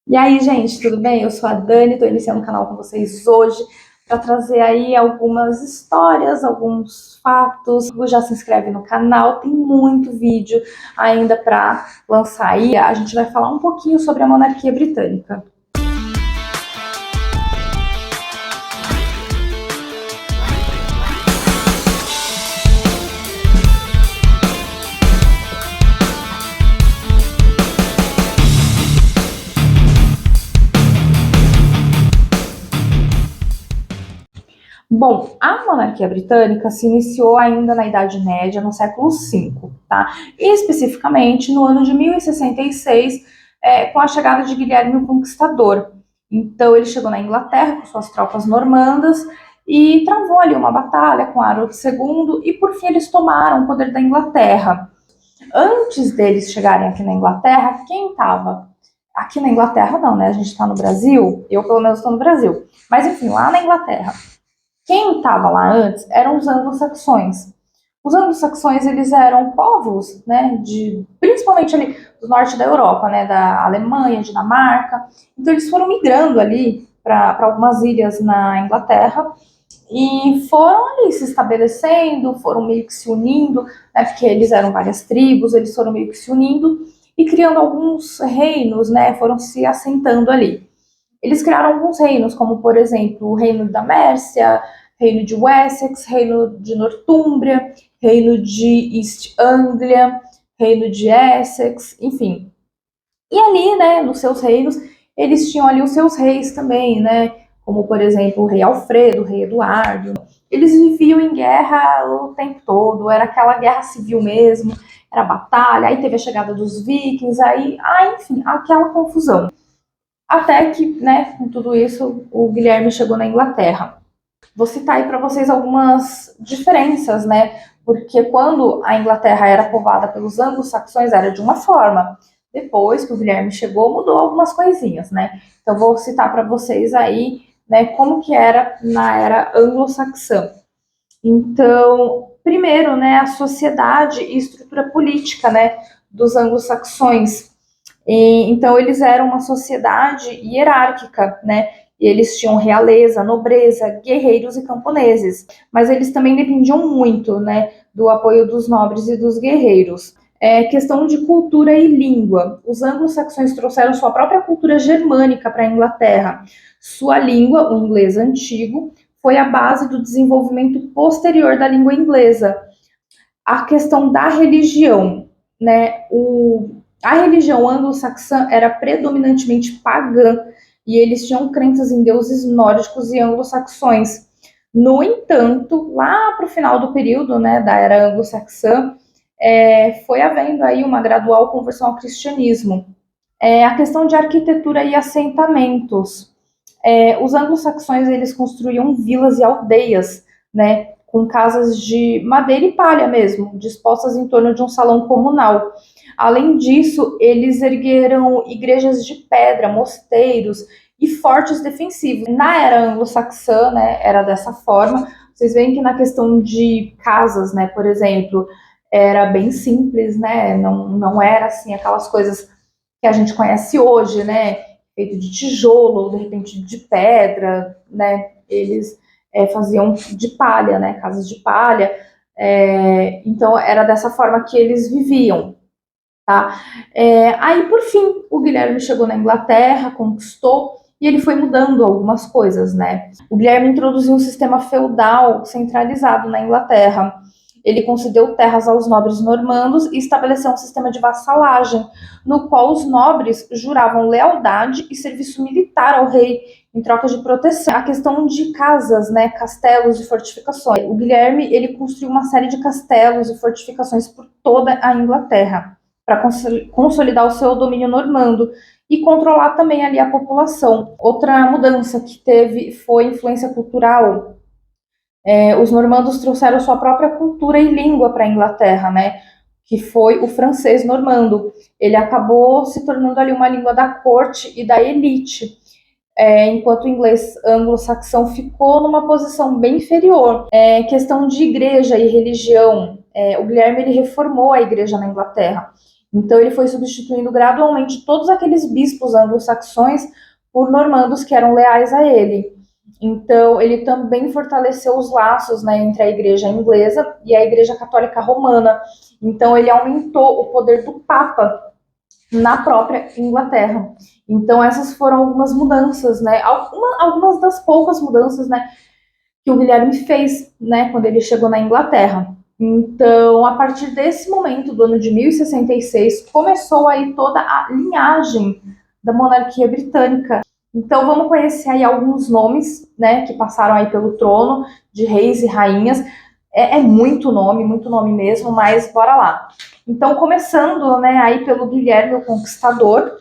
E aí, gente, tudo bem? Eu sou a Dani, estou iniciando o canal com vocês hoje para trazer aí algumas histórias, alguns fatos. Já se inscreve no canal, tem muito vídeo ainda para lançar aí. A gente vai falar um pouquinho sobre a monarquia britânica. Bom, a monarquia britânica se iniciou ainda na Idade Média, no século V, tá? E especificamente no ano de 1066, com a chegada de Guilherme o Conquistador. Então ele chegou na Inglaterra com suas tropas normandas e travou ali uma batalha com Harold II e por fim eles tomaram o poder da Inglaterra. Antes deles chegarem aqui na Inglaterra, quem estava aqui na Inglaterra não, né? A gente está no Brasil, eu pelo menos estou no Brasil. Mas enfim, lá na Inglaterra, quem estava lá antes eram os anglo-saxões. Os anglo-saxões eles eram povos, né, principalmente ali do norte da Europa, né, da Alemanha, Dinamarca. Então eles foram migrando ali para algumas ilhas na Inglaterra e foram ali se estabelecendo, foram meio que se unindo, né, porque eles eram várias tribos, eles foram meio que se unindo e criando alguns reinos, né, foram se assentando ali. Eles criaram alguns reinos, como por exemplo o reino da Mércia, reino de Wessex, reino de Nortúmbria, reino de East Anglia, reino de Essex, enfim. E ali, né, nos seus reinos, eles tinham ali os seus reis também, né, como por exemplo o rei Alfredo, o rei Eduardo. Eles viviam em guerra o tempo todo, era aquela guerra civil mesmo, era batalha, aí teve a chegada dos vikings, enfim, aquela confusão. Até que, né, com tudo isso, o Guilherme chegou na Inglaterra. Vou citar aí para vocês algumas diferenças, né? Porque quando a Inglaterra era povoada pelos anglo-saxões era de uma forma. Depois que o Guilherme chegou, mudou algumas coisinhas, né? Então vou citar para vocês aí, né, como que era na era anglo-saxã. Então, primeiro, né, a sociedade e estrutura política, né, dos anglo-saxões. Então, eles eram uma sociedade hierárquica, né? E eles tinham realeza, nobreza, guerreiros e camponeses. Mas eles também dependiam muito, né, do apoio dos nobres e dos guerreiros. Questão de cultura e língua. Os anglo-saxões trouxeram sua própria cultura germânica para a Inglaterra. Sua língua, o inglês antigo, foi a base do desenvolvimento posterior da língua inglesa. A questão da religião, né? A religião anglo-saxã era predominantemente pagã e eles tinham crenças em deuses nórdicos e anglo-saxões. No entanto, lá para o final do período, né, da era anglo-saxã, foi havendo aí uma gradual conversão ao cristianismo. A questão de arquitetura e assentamentos. Os anglo-saxões eles construíam vilas e aldeias, né, com casas de madeira e palha mesmo, dispostas em torno de um salão comunal. Além disso, eles ergueram igrejas de pedra, mosteiros e fortes defensivos. Na era anglo-saxã, né, era dessa forma. Vocês veem que na questão de casas, né, por exemplo, era bem simples, né, não era assim aquelas coisas que a gente conhece hoje, né, feito de tijolo ou de repente de pedra, né, eles faziam de palha, né, casas de palha. Então era dessa forma que eles viviam. Tá? Aí, por fim, o Guilherme chegou na Inglaterra, conquistou e ele foi mudando algumas coisas, né? O Guilherme introduziu um sistema feudal centralizado na Inglaterra. Ele concedeu terras aos nobres normandos e estabeleceu um sistema de vassalagem, no qual os nobres juravam lealdade e serviço militar ao rei em troca de proteção. A questão de casas, né, castelos e fortificações. O Guilherme ele construiu uma série de castelos e fortificações por toda a Inglaterra para consolidar o seu domínio normando e controlar também ali a população. Outra mudança que teve foi influência cultural. Os normandos trouxeram sua própria cultura e língua para a Inglaterra, né? Que foi o francês normando. Ele acabou se tornando ali uma língua da corte e da elite. Enquanto o inglês anglo-saxão ficou numa posição bem inferior. Questão de igreja e religião. O Guilherme ele reformou a igreja na Inglaterra. Então ele foi substituindo gradualmente todos aqueles bispos anglo-saxões por normandos que eram leais a ele. Então ele também fortaleceu os laços, né, entre a Igreja inglesa e a Igreja Católica Romana. Então ele aumentou o poder do Papa na própria Inglaterra. Então essas foram algumas mudanças, né? Algumas das poucas mudanças, né, que o Guilherme fez, né, quando ele chegou na Inglaterra. Então, a partir desse momento, do ano de 1066, começou aí toda a linhagem da monarquia britânica. Então, vamos conhecer aí alguns nomes, né, que passaram aí pelo trono de reis e rainhas. É muito nome mesmo, mas bora lá. Então, começando, né, aí pelo Guilherme o Conquistador,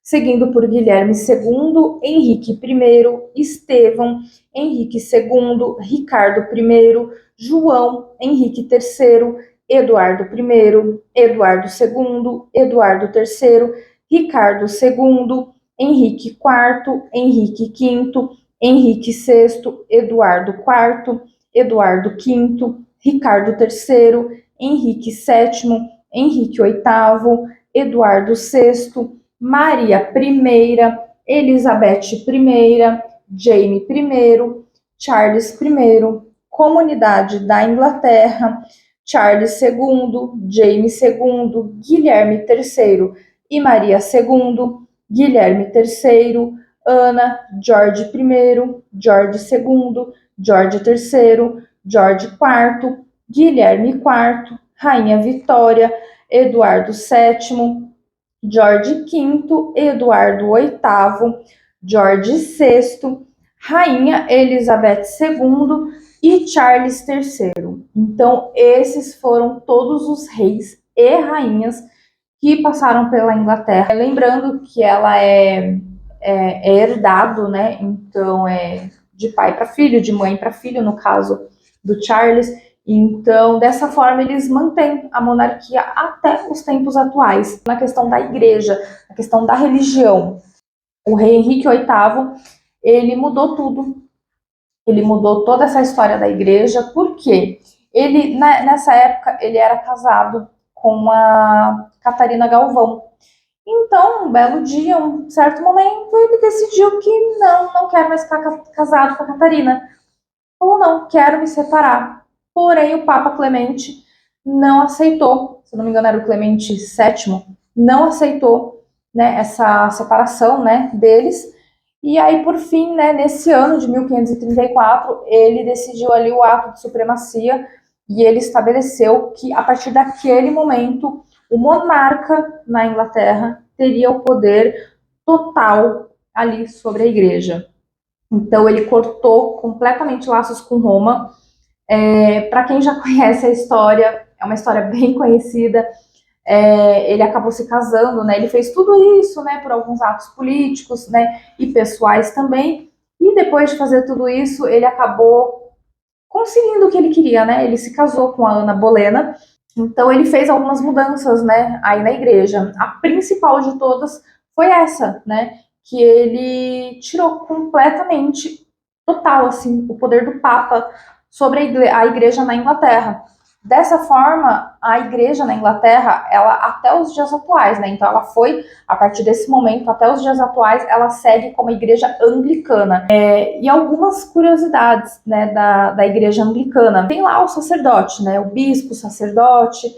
seguindo por Guilherme II, Henrique I, Estevão, Henrique II, Ricardo I, João, Henrique III, Eduardo I, Eduardo II, Eduardo III, Ricardo II, Henrique IV, Henrique V, Henrique VI, Eduardo IV, Eduardo V, Ricardo III, Henrique VII, Henrique VIII, Eduardo VI, Maria I, Elizabeth I, Jaime I, Charles I, Comunidade da Inglaterra, Charles II, James II, Guilherme III e Maria II, Guilherme III, Ana, George I, George II, George III, George IV, Guilherme IV, Rainha Vitória, Eduardo VII, George V, Eduardo VIII, George VI, Rainha Elizabeth II e Charles III. Então, esses foram todos os reis e rainhas que passaram pela Inglaterra. Lembrando que ela é herdado, né? Então, é de pai para filho, de mãe para filho, no caso do Charles. Então, dessa forma, eles mantêm a monarquia até os tempos atuais. Na questão da igreja, na questão da religião, o rei Henrique VIII, ele mudou tudo. Ele mudou toda essa história da igreja, porque ele, nessa época, ele era casado com a Catarina Galvão. Então, um belo dia, um certo momento, ele decidiu que não quer mais ficar casado com a Catarina. Ou não, quero me separar. Porém, o Papa Clemente não aceitou, se não me engano era o Clemente VII, não aceitou, né, essa separação, né, deles. E aí, por fim, né, nesse ano de 1534, ele decidiu ali o ato de supremacia e ele estabeleceu que, a partir daquele momento, o monarca na Inglaterra teria o poder total ali sobre a igreja. Então, ele cortou completamente laços com Roma. Para quem já conhece a história, é uma história bem conhecida. Ele acabou se casando, né? Ele fez tudo isso, né, por alguns atos políticos, né, e pessoais também. E depois de fazer tudo isso, ele acabou conseguindo o que ele queria, né? Ele se casou com a Ana Bolena. Então ele fez algumas mudanças, né, aí na igreja. A principal de todas foi essa, né, que ele tirou completamente, total, assim, o poder do Papa sobre a igreja na Inglaterra. Dessa forma, a igreja na Inglaterra, ela até os dias atuais, né? Então ela foi, a partir desse momento, até os dias atuais, ela segue como igreja anglicana. E algumas curiosidades, né, da igreja anglicana. Tem lá o sacerdote, né? O bispo, o sacerdote.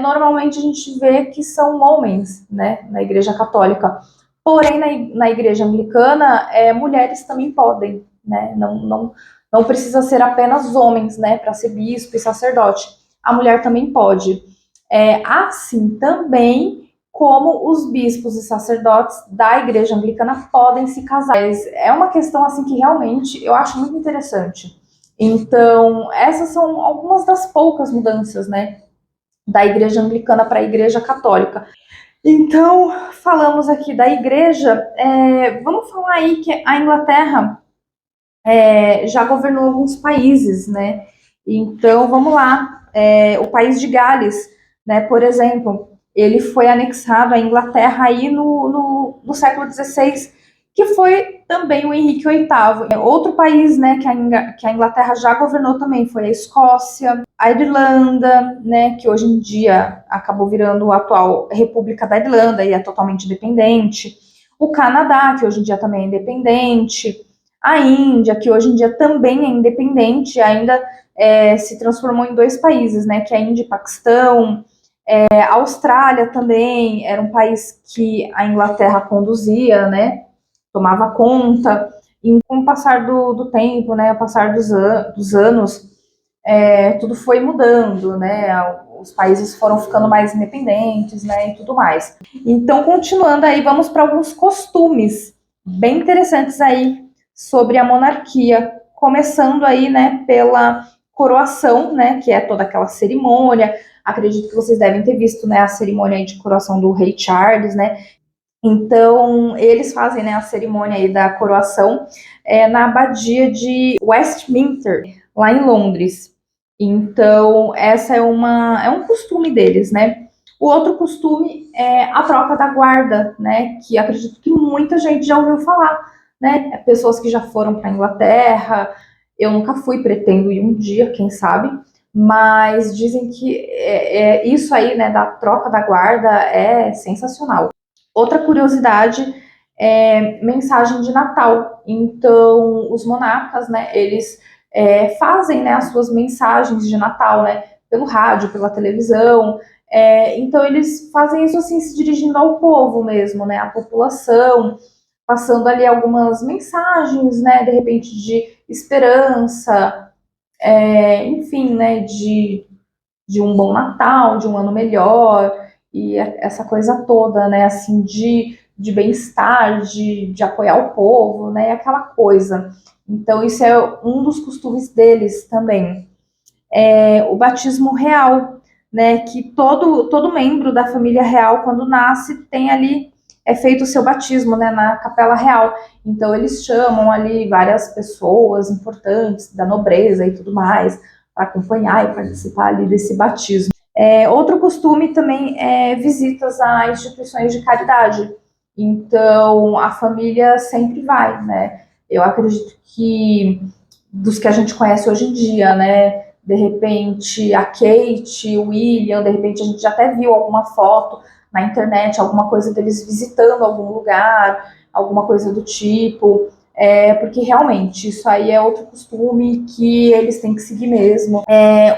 Normalmente a gente vê que são homens, né, na igreja católica. Porém, na igreja anglicana, mulheres também podem, né? Não precisa ser apenas homens, né, para ser bispo e sacerdote. A mulher também pode. Assim também como os bispos e sacerdotes da igreja anglicana podem se casar. É uma questão assim que realmente eu acho muito interessante. Então, essas são algumas das poucas mudanças, né, da igreja anglicana para a igreja católica. Então, falamos aqui da igreja, vamos falar aí que a Inglaterra já governou alguns países, né? Então, vamos lá. O país de Gales, né, por exemplo, ele foi anexado à Inglaterra aí no século XVI, que foi também o Henrique VIII. Outro país, né, que a Inglaterra já governou também foi a Escócia. A Irlanda, né, que hoje em dia acabou virando a atual República da Irlanda e é totalmente independente. O Canadá, que hoje em dia também é independente. A Índia, que hoje em dia também é independente, ainda se transformou em dois países, né, que é a Índia e Paquistão. A Austrália também era um país que a Inglaterra conduzia, né, tomava conta. E com o passar do tempo, né, o passar dos anos, tudo foi mudando, né? Os países foram ficando mais independentes, né? E tudo mais. Então, continuando aí, vamos para alguns costumes bem interessantes aí sobre a monarquia, começando aí, né, pela coroação, né? Que é toda aquela cerimônia. Acredito que vocês devem ter visto, né, a cerimônia aí de coroação do rei Charles, né? Então, eles fazem, né, a cerimônia aí da coroação na abadia de Westminster, lá em Londres. Então, essa é um costume deles, né? O outro costume é a troca da guarda, né? Que acredito que muita gente já ouviu falar, né? Pessoas que já foram para a Inglaterra, eu nunca fui, pretendo ir um dia, quem sabe, mas dizem que isso aí, né, da troca da guarda é sensacional. Outra curiosidade é mensagem de Natal. Então, os monarcas, né, eles fazem, né, as suas mensagens de Natal, né, pelo rádio, pela televisão. Então, eles fazem isso assim, se dirigindo ao povo mesmo, né, à população, passando ali algumas mensagens, né, de repente de esperança, enfim, né, de um bom Natal, de um ano melhor, e essa coisa toda, né, assim, de bem-estar, de apoiar o povo, né, aquela coisa. Então, isso é um dos costumes deles também. O batismo real, né, que todo membro da família real, quando nasce, tem ali, feito o seu batismo, né, na capela real. Então, eles chamam ali várias pessoas importantes, da nobreza e tudo mais, para acompanhar e participar ali desse batismo. Outro costume também é visitas a instituições de caridade. Então, a família sempre vai, né? Eu acredito que dos que a gente conhece hoje em dia, né? De repente, a Kate, o William, de repente a gente já até viu alguma foto na internet, alguma coisa deles visitando algum lugar, alguma coisa do tipo. Porque realmente isso aí é outro costume que eles têm que seguir mesmo.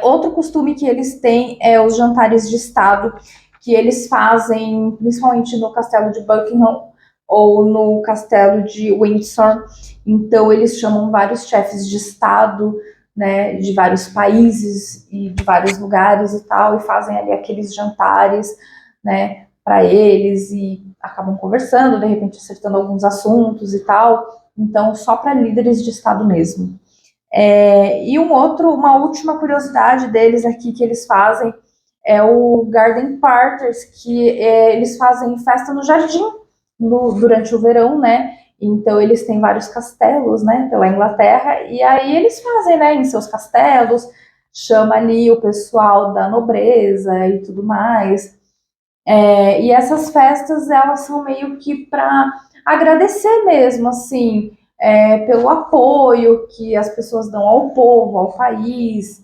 Outro costume que eles têm é os jantares de Estado, que eles fazem principalmente no Castelo de Buckingham ou no Castelo de Windsor. Então, eles chamam vários chefes de Estado, né, de vários países e de vários lugares e tal, e fazem ali aqueles jantares, né, para eles e acabam conversando, de repente acertando alguns assuntos e tal. Então, só para líderes de Estado mesmo. E uma última curiosidade deles aqui que eles fazem é o Garden Parties, que eles fazem festa no jardim durante o verão, né? Então eles têm vários castelos, né, pela Inglaterra, e aí eles fazem, né, em seus castelos, chama ali o pessoal da nobreza e tudo mais. E essas festas, elas são meio que para agradecer mesmo, assim, pelo apoio que as pessoas dão ao povo, ao país,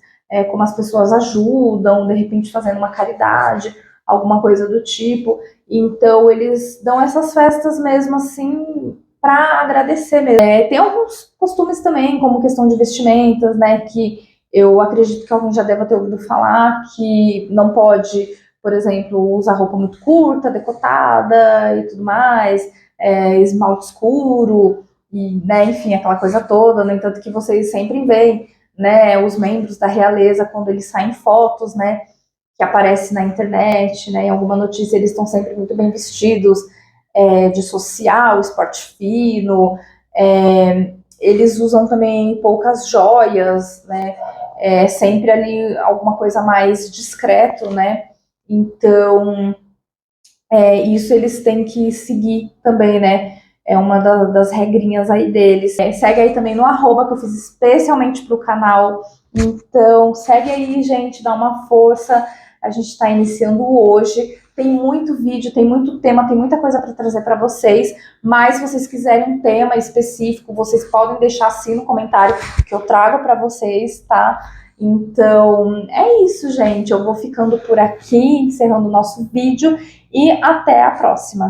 como as pessoas ajudam, de repente fazendo uma caridade, alguma coisa do tipo. Então, eles dão essas festas mesmo, assim, para agradecer mesmo. Tem alguns costumes também, como questão de vestimentas, né, que eu acredito que alguém já deva ter ouvido falar, que não pode, por exemplo, usar roupa muito curta, decotada e tudo mais, esmalte escuro, e, né, enfim, aquela coisa toda. No entanto, que vocês sempre veem, né, os membros da realeza, quando eles saem fotos, né, que aparece na internet, né, em alguma notícia, eles estão sempre muito bem vestidos, de social, esporte fino, eles usam também poucas joias, né, sempre ali alguma coisa mais discreto, né, então isso eles têm que seguir também, né, é uma das regrinhas aí deles. Segue aí também no arroba, que eu fiz especialmente pro canal, então segue aí, gente, dá uma força, a gente está iniciando hoje, tem muito vídeo, tem muito tema, tem muita coisa para trazer para vocês, mas se vocês quiserem um tema específico, vocês podem deixar assim no comentário que eu trago para vocês, tá? Então, é isso, gente. Eu vou ficando por aqui, encerrando o nosso vídeo e até a próxima.